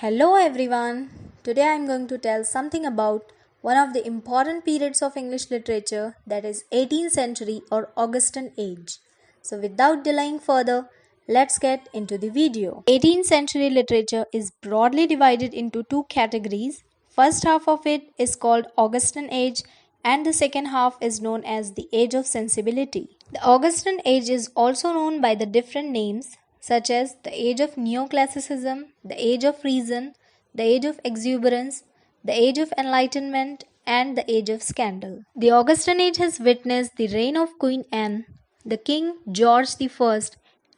Hello everyone. Today I am going to tell something about one of the important periods of English literature, that is 18th century or Augustan age. So without delaying further, let's get into the video. 18th century literature is broadly divided into two categories. First half of it is called Augustan age and the second half is known as the age of sensibility. The Augustan age is also known by the different names such as the age of neoclassicism, the age of reason, the age of exuberance, the age of enlightenment, and the age of scandal. The Augustan age has witnessed the reign of Queen Anne, the King George I,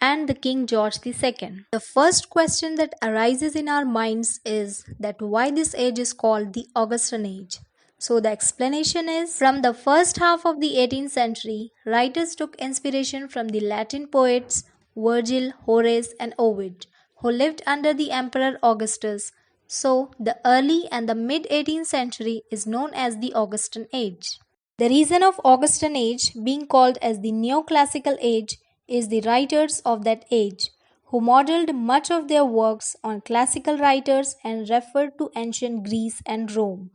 and the King George II. The first question that arises in our minds is that why this age is called the Augustan age. So the explanation is, from the first half of the 18th century, writers took inspiration from the Latin poets Virgil, Horace, and Ovid, who lived under the Emperor Augustus. So, the early and the mid 18th century is known as the Augustan age. The reason of Augustan age being called as the neoclassical age is the writers of that age, who modeled much of their works on classical writers and referred to ancient Greece and Rome,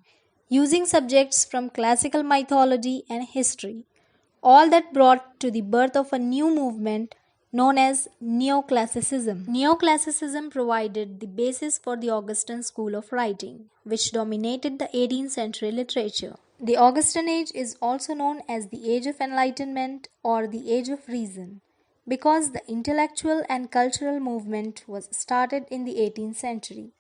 using subjects from classical mythology and history. All that brought to the birth of a new movement known as neoclassicism. Neoclassicism provided the basis for the Augustan school of writing, which dominated the 18th century literature. The Augustan age is also known as the Age of Enlightenment or the Age of Reason, because the intellectual and cultural movement was started in the 18th century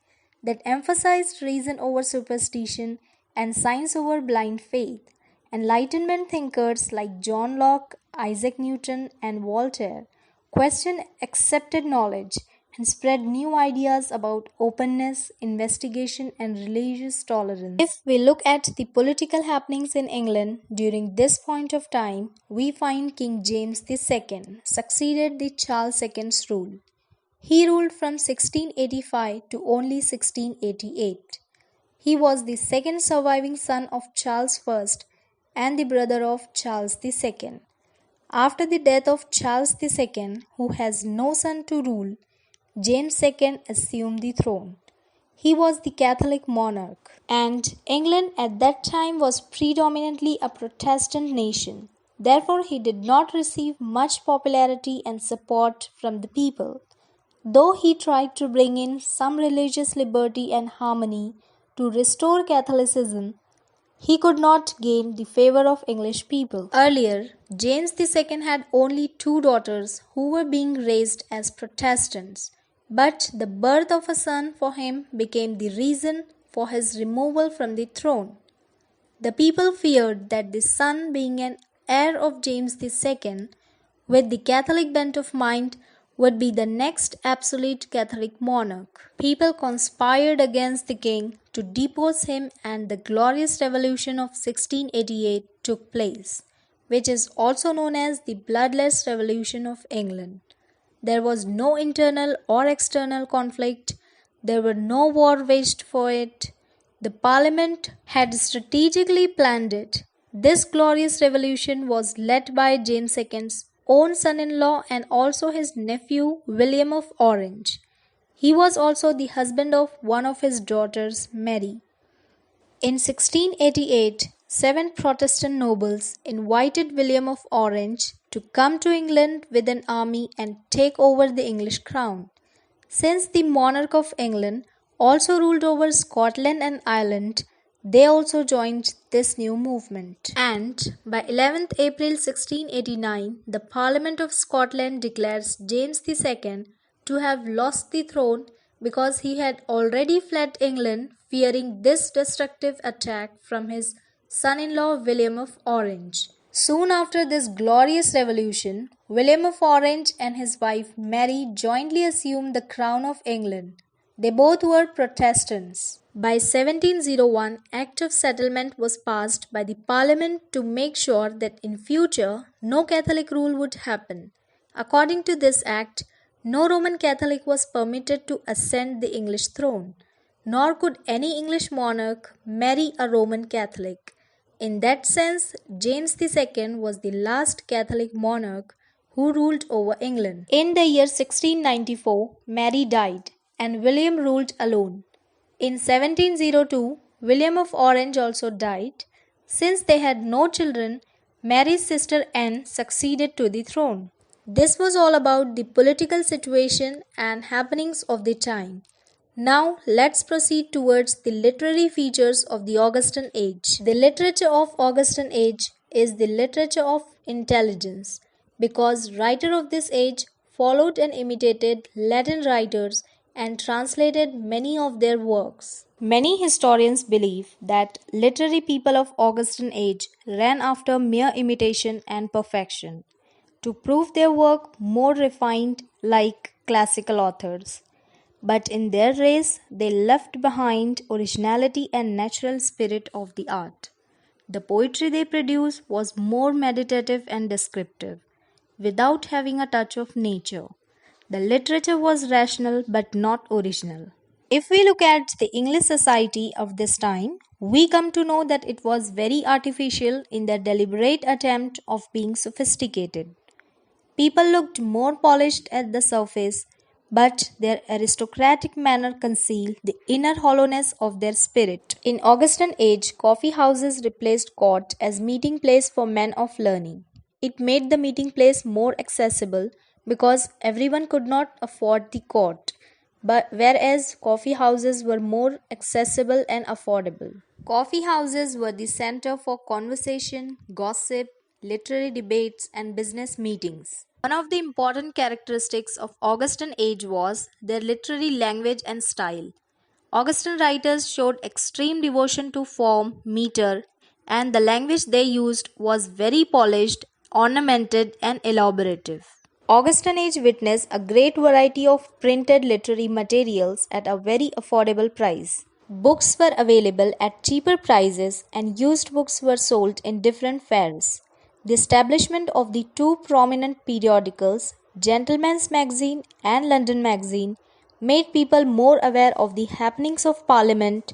that emphasized reason over superstition and science over blind faith. Enlightenment thinkers like John Locke, Isaac Newton, and Voltaire questioned accepted knowledge and spread new ideas about openness, investigation, and religious tolerance. If we look at the political happenings in England during this point of time, we find King James II succeeded the Charles II's rule. He ruled from 1685 to only 1688. He was the second surviving son of Charles I and the brother of Charles II. After the death of Charles II, who has no son to rule, James II assumed the throne. He was the Catholic monarch, and England at that time was predominantly a Protestant nation. Therefore, he did not receive much popularity and support from the people. Though he tried to bring in some religious liberty and harmony to restore Catholicism, he could not gain the favor of English people. Earlier, James II had only two daughters who were being raised as Protestants, but the birth of a son for him became the reason for his removal from the throne. The people feared that the son, being an heir of James II, with the Catholic bent of mind, would be the next absolute Catholic monarch. People conspired against the king to depose him, and the Glorious Revolution of 1688 took place, which is also known as the Bloodless Revolution of England. There was no internal or external conflict. There were no war waged for it. The Parliament had strategically planned it. This Glorious Revolution was led by James II's own son-in-law and also his nephew William of Orange. He was also the husband of one of his daughters, Mary. In 1688, 7 Protestant nobles invited William of Orange to come to England with an army and take over the English crown. Since the monarch of England also ruled over Scotland and Ireland, they also joined this new movement. And by 11th April 1689, the Parliament of Scotland declares James II to have lost the throne because he had already fled England, fearing this destructive attack from his son-in-law William of Orange. Soon after this glorious revolution, William of Orange and his wife Mary jointly assumed the crown of England. They both were Protestants. By 1701, Act of Settlement was passed by the Parliament to make sure that in future no Catholic rule would happen. According to this act, no Roman Catholic was permitted to ascend the English throne, nor could any English monarch marry a Roman Catholic. In that sense, James II was the last Catholic monarch who ruled over England. In the year 1694, Mary died, and William ruled alone. In 1702, William of Orange also died. Since they had no children, Mary's sister Anne succeeded to the throne. This was all about the political situation and happenings of the time. Now let's proceed towards the literary features of the Augustan age. The literature of Augustan age is the literature of intelligence because writers of this age followed and imitated Latin writers and translated many of their works. Many historians believe that literary people of Augustan age ran after mere imitation and perfection to prove their work more refined like classical authors. But in their race, they left behind originality and natural spirit of the art. The poetry they produced was more meditative and descriptive, without having a touch of nature. The literature was rational but not original. If we look at the English society of this time, we come to know that it was very artificial in their deliberate attempt of being sophisticated. People looked more polished at the surface, but their aristocratic manner concealed the inner hollowness of their spirit. In Augustan age, coffee houses replaced court as meeting place for men of learning. It made the meeting place more accessible because everyone could not afford the court, but whereas coffee houses were more accessible and affordable. Coffee houses were the center for conversation, gossip, literary debates, and business meetings. One of the important characteristics of Augustan age was their literary language and style. Augustan writers showed extreme devotion to form, meter, and the language they used was very polished, ornamented, and elaborative. Augustan age witnessed a great variety of printed literary materials at a very affordable price. Books were available at cheaper prices and used books were sold in different fairs. The establishment of the two prominent periodicals, Gentleman's Magazine and London Magazine, made people more aware of the happenings of Parliament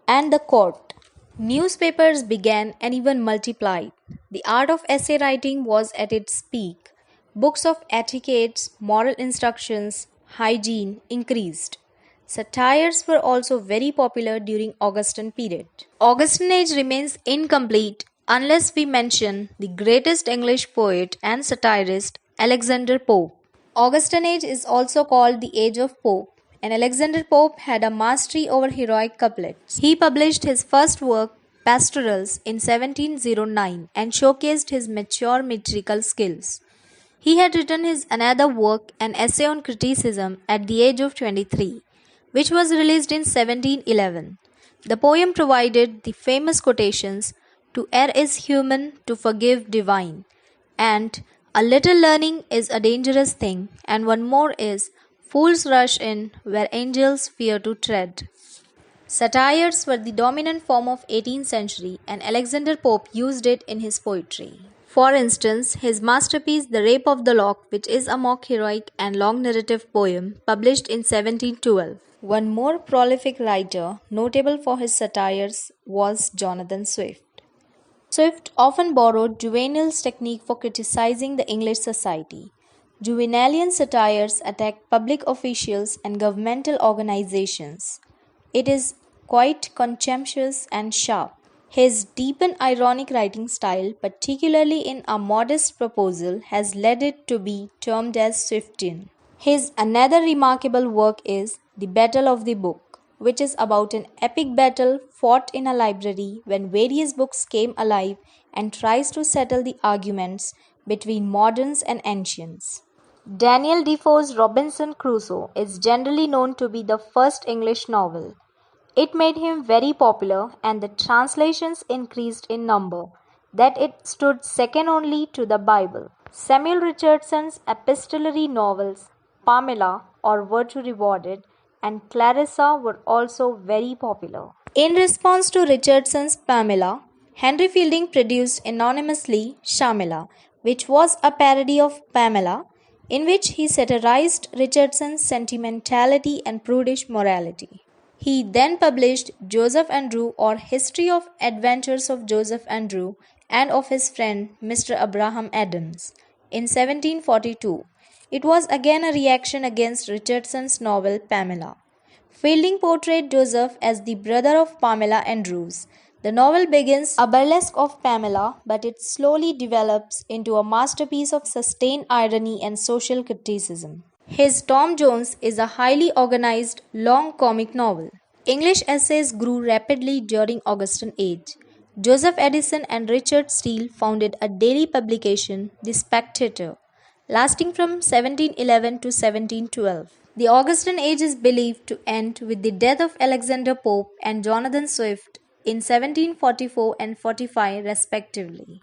and the court. Newspapers began and even multiplied. The art of essay writing was at its peak. Books of etiquettes, moral instructions, hygiene increased. Satires were also very popular during Augustan period. Augustan age remains incomplete unless we mention the greatest English poet and satirist Alexander Pope. Augustan age is also called the age of Pope, and Alexander Pope had a mastery over heroic couplets. He published his first work, Pastorals, in 1709 and showcased his mature metrical skills. He had written his another work, an essay on criticism, at the age of 23, which was released in 1711. The poem provided the famous quotations, "To err is human, to forgive divine," and "A little learning is a dangerous thing," and one more is, "Fools rush in where angels fear to tread." Satires were the dominant form of 18th century and Alexander Pope used it in his poetry. For instance, his masterpiece The Rape of the Lock, which is a mock heroic and long narrative poem published in 1712. One more prolific writer, notable for his satires, was Jonathan Swift. Swift often borrowed Juvenal's technique for criticizing the English society. Juvenalian satires attacked public officials and governmental organizations. It is quite contemptuous and sharp. His deep and ironic writing style, particularly in A Modest Proposal, has led it to be termed as Swiftian. His another remarkable work is The Battle of the Book, which is about an epic battle fought in a library when various books came alive and tries to settle the arguments between moderns and ancients. Daniel Defoe's Robinson Crusoe is generally known to be the first English novel. It made him very popular and the translations increased in number, that it stood second only to the Bible. Samuel Richardson's epistolary novels, Pamela or Virtue Rewarded, and Clarissa were also very popular. In response to Richardson's Pamela, Henry Fielding produced anonymously Shamila, which was a parody of Pamela, in which he satirized Richardson's sentimentality and prudish morality. He then published Joseph Andrew or History of Adventures of Joseph Andrew and of his friend Mr. Abraham Adams in 1742. It was again a reaction against Richardson's novel Pamela. Fielding portrayed Joseph as the brother of Pamela Andrews. The novel begins a burlesque of Pamela, but it slowly develops into a masterpiece of sustained irony and social criticism. His Tom Jones is a highly organized, long comic novel. English essays grew rapidly during Augustan Age. Joseph Addison and Richard Steele founded a daily publication, The Spectator, lasting from 1711 to 1712. The Augustan Age is believed to end with the death of Alexander Pope and Jonathan Swift in 1744 and 45 respectively.